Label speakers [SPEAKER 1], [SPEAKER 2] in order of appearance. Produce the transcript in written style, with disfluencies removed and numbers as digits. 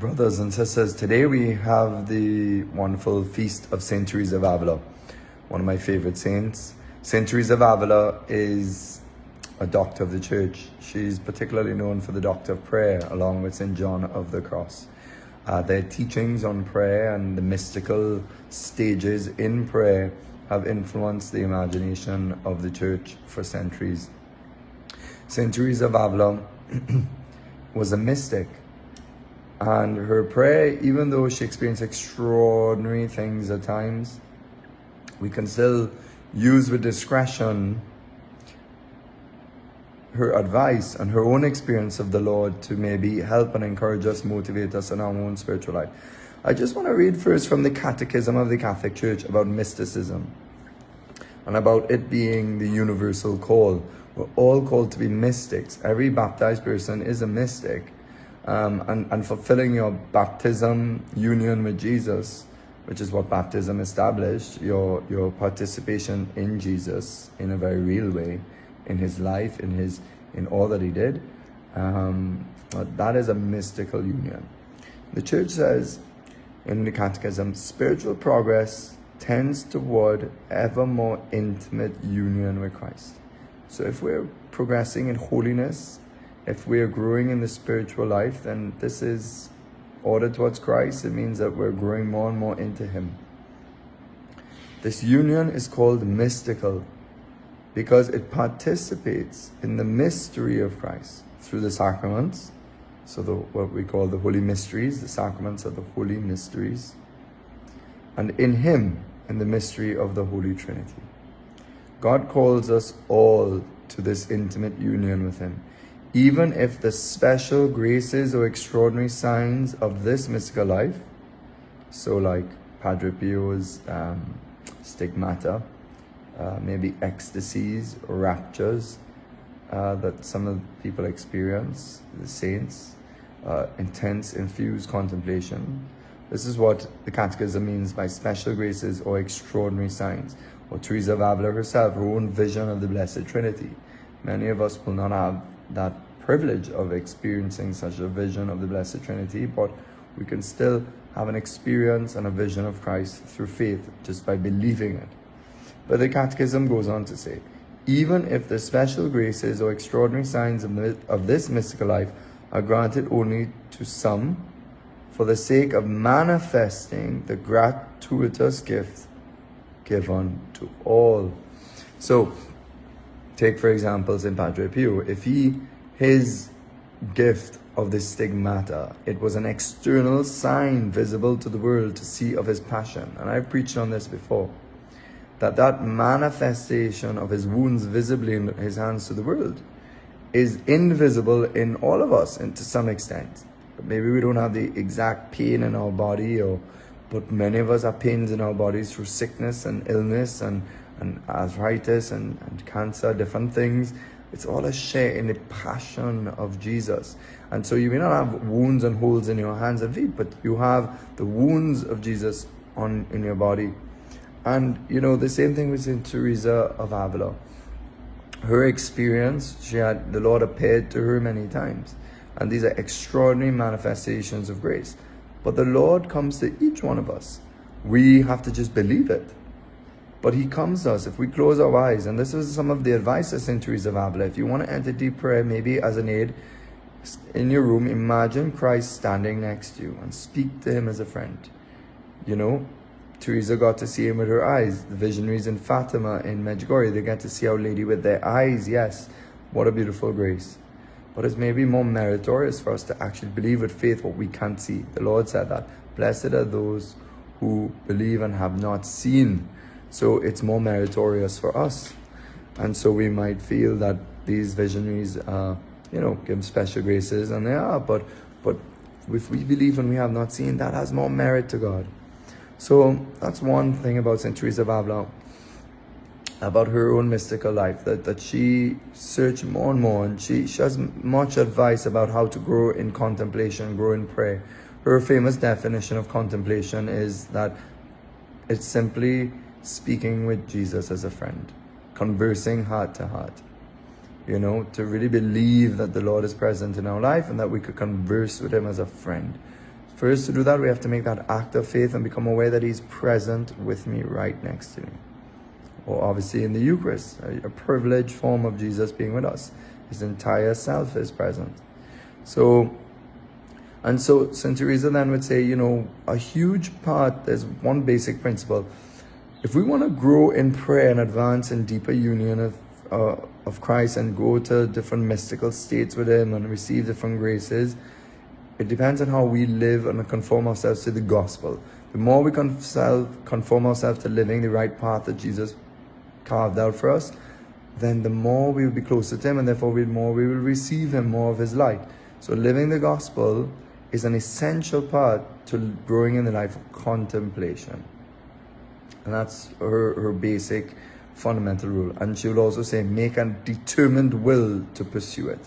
[SPEAKER 1] Brothers and sisters, today we have the wonderful feast of Saint Teresa of Avila, one of my favorite saints. Saint Teresa of Avila is a doctor of the church. She's particularly known for the doctor of prayer, along with Saint John of the Cross. Their teachings on prayer and the mystical stages in prayer have influenced the imagination of the church for centuries. Saint Teresa of Avila was a mystic. And her prayer, even though she experienced extraordinary things at times, we can still use with discretion her advice and her own experience of the Lord to maybe help and encourage us, motivate us in our own spiritual life. I just want to read first from the Catechism of the Catholic Church about mysticism and about it being the universal call. We're all called to be mystics. Every baptized person is a mystic. And fulfilling your baptism union with Jesus, which is what baptism established, your participation in Jesus in a very real way, in his life, in all that he did, that is a mystical union. The church says in the Catechism, spiritual progress tends toward ever more intimate union with Christ. So if we're progressing in holiness, if we are growing in the spiritual life, then this is ordered towards Christ. It means that we're growing more and more into him. This union is called mystical because it participates in the mystery of Christ through the sacraments. So what we call the holy mysteries, the sacraments of the holy mysteries. And in him, in the mystery of the Holy Trinity. God calls us all to this intimate union with him. Even if the special graces or extraordinary signs of this mystical life, so like Padre Pio's stigmata, maybe ecstasies, raptures that some of the people experience, the saints, intense, infused contemplation. This is what the Catechism means by special graces or extraordinary signs. Or Teresa of Avila herself, her own vision of the Blessed Trinity. Many of us will not have that privilege of experiencing such a vision of the Blessed Trinity, but we can still have an experience and a vision of Christ through faith, just by believing it. But the Catechism goes on to say, even if the special graces or extraordinary signs of this mystical life are granted only to some, for the sake of manifesting the gratuitous gift given to all. So, take for example St. Padre Pio. If his gift of the stigmata, it was an external sign visible to the world to see of his passion. And I've preached on this before. That manifestation of his wounds visibly in his hands to the world is invisible in all of us, and to some extent. Maybe we don't have the exact pain in our body, but many of us have pains in our bodies through sickness and illness and arthritis and cancer, different things. It's all a share in the passion of Jesus. And so you may not have wounds and holes in your hands and feet, but you have the wounds of Jesus in your body. And, the same thing with Saint Teresa of Avila. Her experience, the Lord appeared to her many times. And these are extraordinary manifestations of grace. But the Lord comes to each one of us. We have to just believe it. But he comes to us if we close our eyes. And this is some of the advice of St. Teresa of Avila. If you want to enter deep prayer, maybe as an aid, in your room, imagine Christ standing next to you and speak to him as a friend. Teresa got to see him with her eyes. The visionaries in Fatima, in Medjugorje, they get to see Our Lady with their eyes. Yes, what a beautiful grace. But it's maybe more meritorious for us to actually believe with faith what we can't see. The Lord said that. Blessed are those who believe and have not seen. So it's more meritorious for us. And so we might feel that these visionaries, give special graces, and they are. But if we believe and we have not seen, that has more merit to God. So that's one thing about St. Teresa of Avila, about her own mystical life, that she searched more and more, and she has much advice about how to grow in contemplation, grow in prayer. Her famous definition of contemplation is that it's simply speaking with Jesus as a friend, conversing heart to heart. To really believe that the Lord is present in our life and that we could converse with him as a friend. For us to do that, we have to make that act of faith and become aware that he's present with me right next to me. Or obviously in the Eucharist, a privileged form of Jesus being with us. His entire self is present. So St. Teresa then would say, a huge part, there's one basic principle. If we want to grow in prayer and advance in deeper union of Christ and go to different mystical states with him and receive different graces, it depends on how we live and conform ourselves to the gospel. The more we conform ourselves to living the right path that Jesus carved out for us, then the more we will be closer to him, and therefore the more we will receive him, more of his light. So living the gospel is an essential part to growing in the life of contemplation. And that's her basic fundamental rule. And she will also say, make a determined will to pursue it.